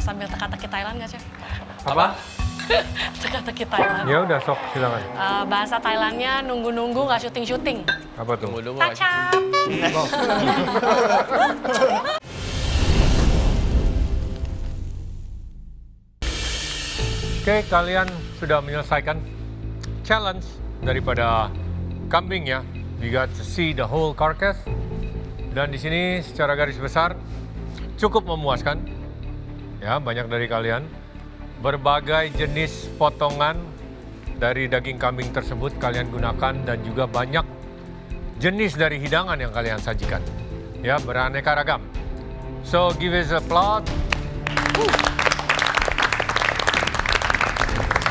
sambil teka-teki Thailand nggak, Chef? Apa? Teka-teki Thailand. Ya udah, sok silakan. Bahasa Thailandnya nunggu-nunggu nggak syuting-syuting. Apa tuh? Tunggu-tunggu. Kacap. Oke, kalian sudah menyelesaikan challenge daripada kambing ya. You got to see the whole carcass. Dan di sini secara garis besar cukup memuaskan. Ya, banyak dari kalian. Berbagai jenis potongan dari daging kambing tersebut kalian gunakan dan juga banyak jenis dari hidangan yang kalian sajikan. Ya, beraneka ragam. So, give us applause.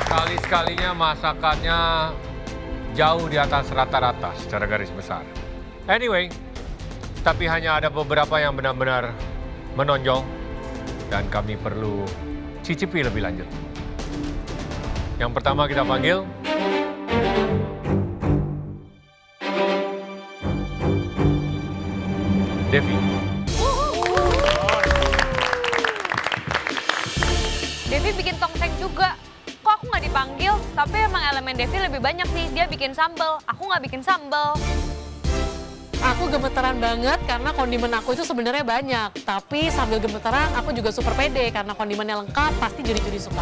Sekali-sekalinya masakannya jauh di atas rata-rata secara garis besar. Anyway, tapi hanya ada beberapa yang benar-benar menonjol dan kami perlu cicipi lebih lanjut. Yang pertama kita panggil Devi. Devi bikin tongseng juga. Kok aku nggak dipanggil? Tapi emang elemen Devi lebih banyak sih. Dia bikin sambal, aku nggak bikin sambal. Aku gemeteran banget karena kondimen aku itu sebenarnya banyak. Tapi sambil gemeteran aku juga super pede karena kondimennya lengkap, pasti juri-juri suka.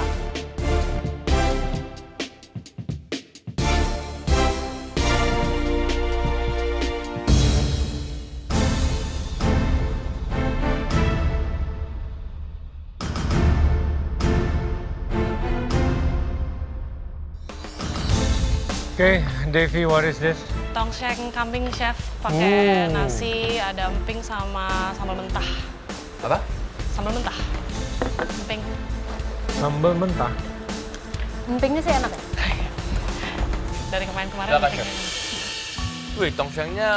Oke, Devi, what is this? Tongseng kambing, Chef. Pakai nasi, ada emping sama sambal mentah. Apa? Sambal mentah. Emping. Sambal mentah. Empingnya sih enak ya? Dari kemarin-kemarin. Silakan, empingnya. Wih, tongsengnya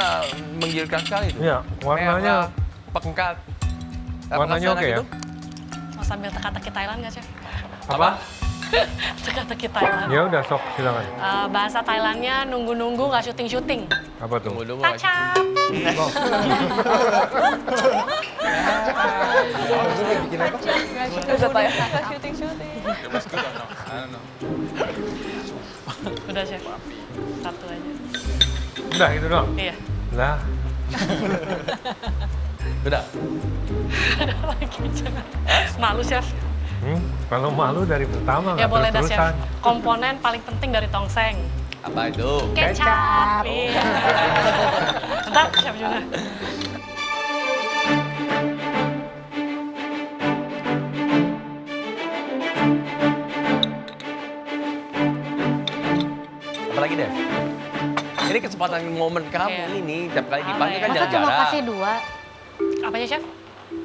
menggiurkan sekali tuh. Iya, warnanya Merah, pekat. warnanya oke ya? Mau sambil teka-teki Thailand nggak, Chef? Apa? Teka-teki Thailand. Ya udah, sok silakan. Bahasa Thailandnya nunggu-nunggu nggak syuting-syuting. Apa tuh? Tunggu-tunggu. Kacap. Udah, Chef. Satu aja. Udah, itu doang? Iya. Lah, Udah. Ada lagi, jangan. Malu, Chef. kalau malu dari pertama Ya nggak boleh dah, Chef. terus-terusan. Komponen paling penting dari tongseng. Apa itu? Kecap. Iya. Bentar, Chef juga. Apalagi deh? Ini kesempatan momen kamu Iya. ini. Tiap kali Apa dipanggil ya? kan Masa cuma jarang-jarang. kasih 2? Apanya, Chef?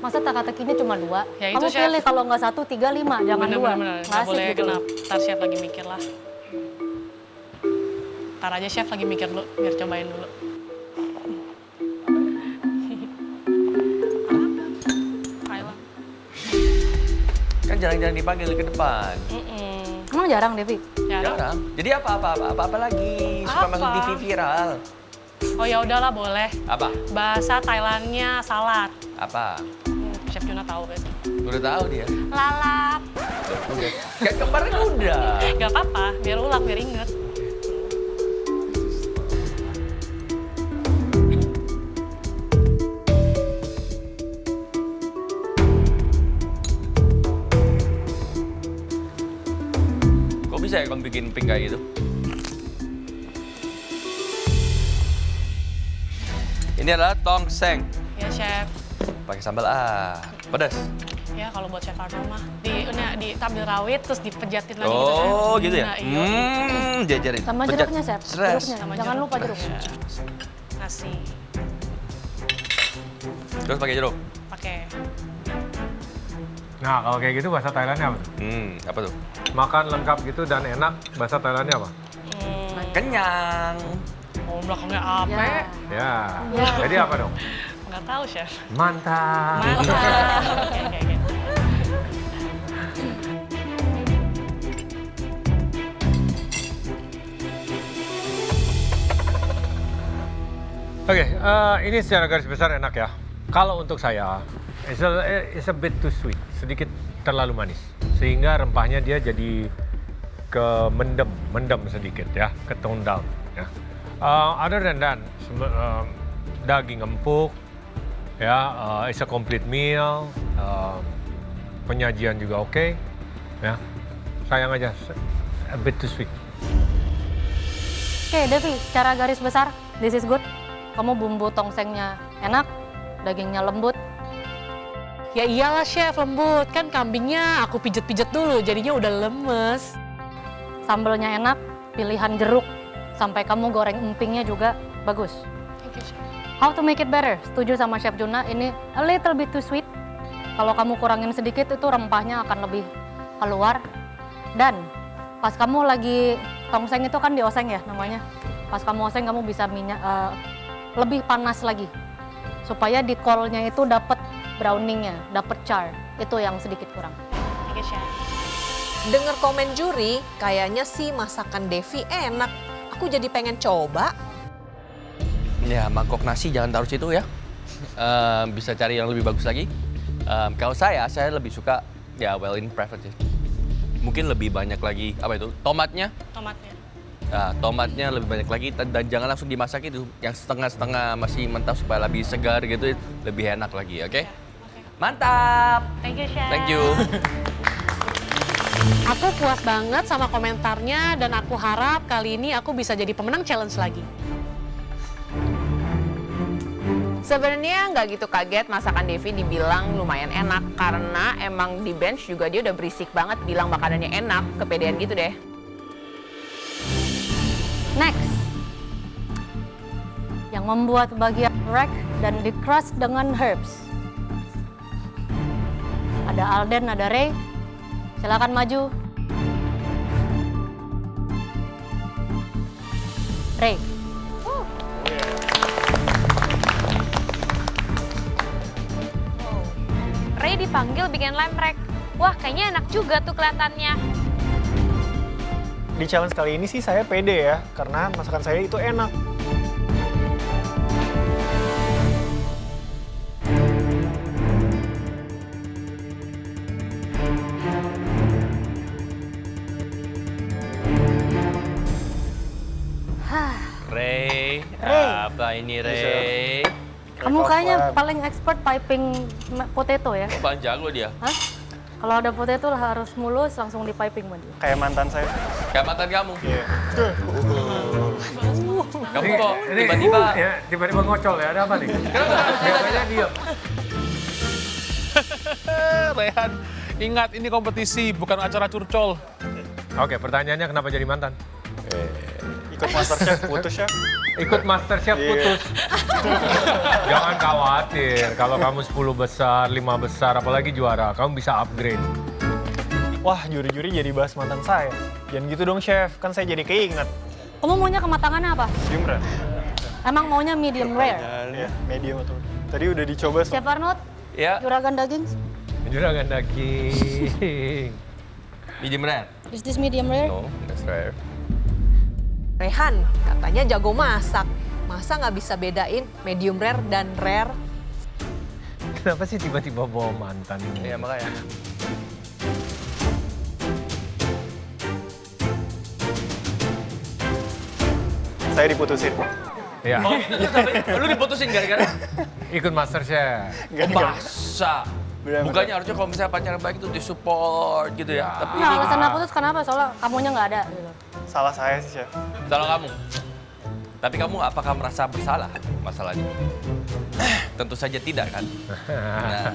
Masa teka-tekinya cuma 2? Ya itu, Kamu Chef. pilih kalau nggak 1, 3, 5. Jangan 2. Bener-bener. Nggak boleh genap. Ntar Chef lagi mikir lah. Ntar aja Chef lagi mikir dulu, biar cobain dulu. Thailand. Kan jarang-jarang dipanggil ke depan. Emang jarang, Devi? Jarang. Jarang. Jadi apa lagi? Supaya Apa? masuk TV viral. Oh ya udahlah, boleh. Apa? Bahasa Thailandnya salad. Apa? Chef Juna tahu kan? Udah tahu dia. Lalap. Oke. Kayak kemarin udah. Gak apa-apa, biar ulang, biar inget. Kok bisa ya kamu bikin pink kayak gitu? Ini adalah tongseng. Ya Chef. Pakai sambal pedas. Ya kalau buat Chef Arno mah diambil rawit terus dipejatin lagi gitu. Oh, Chef. gitu ya? Nah, iya. Jajarin. Sama Pejat. jeruknya, Chef. Stres. Jeruknya. Sama Jangan jeruk. lupa jeruk. Ya. Nasi. Terus pakai jeruk. Pakai. Nah, kalau kayak gitu bahasa Thailandnya apa? Apa tuh? Makan lengkap gitu dan enak, bahasa Thailandnya apa? Kenyang. Oh, belakangnya apa? Ya. Ya, Ya. jadi apa dong? Nggak tahu, Chef. Mantap. Mantap. Oke. Oke, ini secara garis besar enak ya. Kalau untuk saya, it's a bit too sweet, sedikit terlalu manis. Sehingga rempahnya dia jadi mendem sedikit ya, ke tone down ya. Other than that, daging empuk ya, it's a complete meal. Penyajian juga oke ya. Sayang aja a bit too sweet. Oke, Devi, secara garis besar, this is good. Kamu bumbu tongsengnya enak, dagingnya lembut. Ya iyalah chef, lembut. Kan kambingnya aku pijet-pijet dulu, jadinya udah lemes. Sambelnya enak, pilihan jeruk. Sampai kamu goreng empingnya juga bagus. Thank you, chef. How to make it better? Setuju sama Chef Juna, ini a little bit too sweet. Kalau kamu kurangin sedikit, itu rempahnya akan lebih keluar. Dan pas kamu lagi, tongseng itu kan dioseng ya namanya. Pas kamu oseng, kamu bisa lebih panas lagi. Supaya di kolnya itu dapat browningnya, dapat char. Itu yang sedikit kurang. Thank you, chef. Dengar komen juri, kayaknya sih masakan Devi enak. Aku jadi pengen coba. Ya, mangkok nasi jangan taruh situ ya. Bisa cari yang lebih bagus lagi. Kalau saya lebih suka ya well in preference. Mungkin lebih banyak lagi apa itu tomatnya. Tomatnya lebih banyak lagi dan jangan langsung dimasak itu. Yang setengah-setengah masih mentah supaya lebih segar gitu, lebih enak lagi, oke? Mantap. Thank you, chef. Thank you. Aku puas banget sama komentarnya dan aku harap kali ini aku bisa jadi pemenang challenge lagi. Sebenarnya nggak gitu kaget masakan Devi dibilang lumayan enak karena emang di bench juga dia udah berisik banget bilang makanannya enak, kepedean gitu deh. Next, yang membuat bagian rack dan di-crust dengan herbs. Ada Alden, ada Ray. Silakan maju. Ray. Ray dipanggil bikin lemrek. Wah, kayaknya enak juga tuh kelihatannya. Di challenge kali ini sih saya pede ya, karena masakan saya itu enak. Ray, apa ini Ray? Kamu kayaknya paling expert piping potato ya? Bang jago dia. Hah? Kalau ada potato harus mulus langsung di piping sama dia. Kayak mantan saya. Kayak mantan kamu. Iya. Kamu kok tiba-tiba ya, tiba-tiba ngocol ya, ada apa nih? Biasanya diam. Rehan, ingat ini kompetisi, bukan acara curcol. Oke, pertanyaannya kenapa jadi mantan? Ikut MasterChef putus ya. Ikut MasterChef putus. Jangan khawatir, kalau kamu 10 besar, 5 besar, apalagi juara, kamu bisa upgrade. Wah, juri-juri jadi bahas mantan saya. Jangan gitu dong, Chef. Kan saya jadi keinget. Kamu maunya kematangannya apa? Medium rare. Emang maunya medium rare? Iya, medium atau. Tadi udah dicoba. Chef Arnold, ya juragan daging. Juragan daging. medium rare. Is this medium rare? No, that's rare. Rehan, katanya jago masak. Masa nggak bisa bedain medium rare dan rare? Kenapa sih tiba-tiba bawa mantan ini? Iya, makanya. Saya diputusin. Ya, Oh, lu diputusin gara-gara? ikut MasterChef. Masa? Bener-bener. Bukannya harusnya kalau misalnya pacaran baik itu disupport gitu ya. Tapi Nah, ini alasan putus kenapa? Soalnya kamunya nggak ada gitu. Salah saya sih, Chef. salah kamu. Tapi kamu apakah merasa bersalah masalah ini? Tentu saja tidak kan? Nah.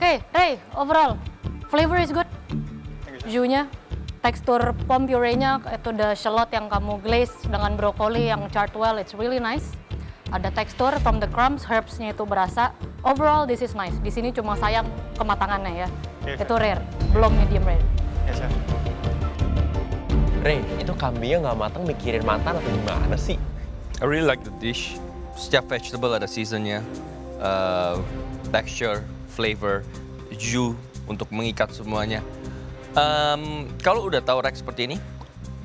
Oke, Ray, overall, flavor is good. Jus-nya, tekstur pom puree-nya, itu the shallot yang kamu glaze dengan brokoli yang charred well, it's really nice. Ada tekstur from the crumbs, herbs-nya itu berasa. overall this is nice. Di sini cuma sayang kematangannya ya. Iya, Itu rare, belum medium rare. Ya, Chef. Ray, itu kambingnya nggak matang mikirin mantan atau gimana sih? I really like the dish. Setiap vegetable ada seasonnya, texture, flavor, jus untuk mengikat semuanya. Kalau udah tahu rack seperti ini,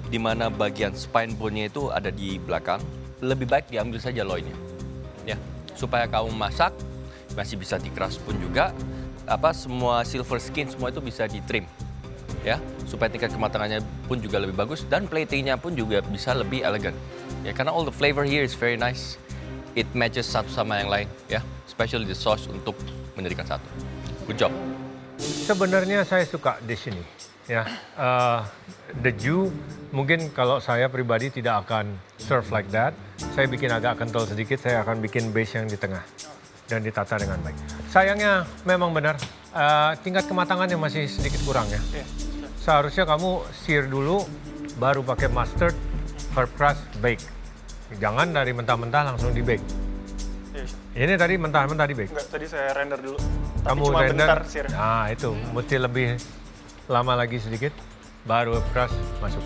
di mana bagian spine bone-nya itu ada di belakang, lebih baik diambil saja loinnya, ya, supaya kamu masak masih bisa dikeras pun juga, semua silver skin semua itu bisa di trim, ya, supaya tingkat kematangannya pun juga lebih bagus dan platingnya pun juga bisa lebih elegan, ya, karena all the flavor here is very nice, it matches satu sama yang lain, ya, especially the sauce untuk menjadikan satu. Good job. Sebenarnya saya suka dish ini, ya. The jus mungkin kalau saya pribadi tidak akan serve like that. Saya bikin agak kental sedikit, saya akan bikin base yang di tengah dan ditata dengan baik. Sayangnya memang benar, tingkat kematangannya masih sedikit kurang ya. Seharusnya kamu sear dulu, baru pakai mustard, herb crust, bake. Jangan dari mentah-mentah langsung di bake. Iya, Chef. Ini tadi mentah-mentah di bake. Enggak, tadi saya render dulu. Tapi Kamu cuma render, bentar sih. nah itu mesti lebih lama lagi sedikit, baru herb crust masuk.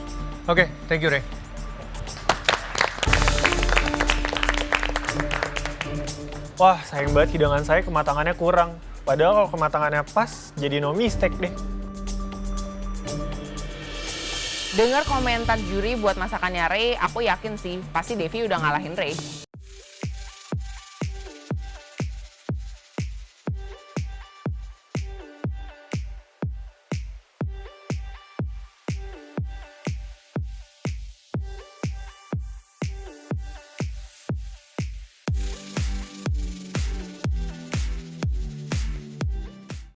Oke, thank you Ray. Wah, sayang banget hidangan saya kematangannya kurang. Padahal kalau kematangannya pas, jadi no mistake deh. Dengar komentar juri buat masakannya Ray, aku yakin sih pasti Devi udah ngalahin Ray.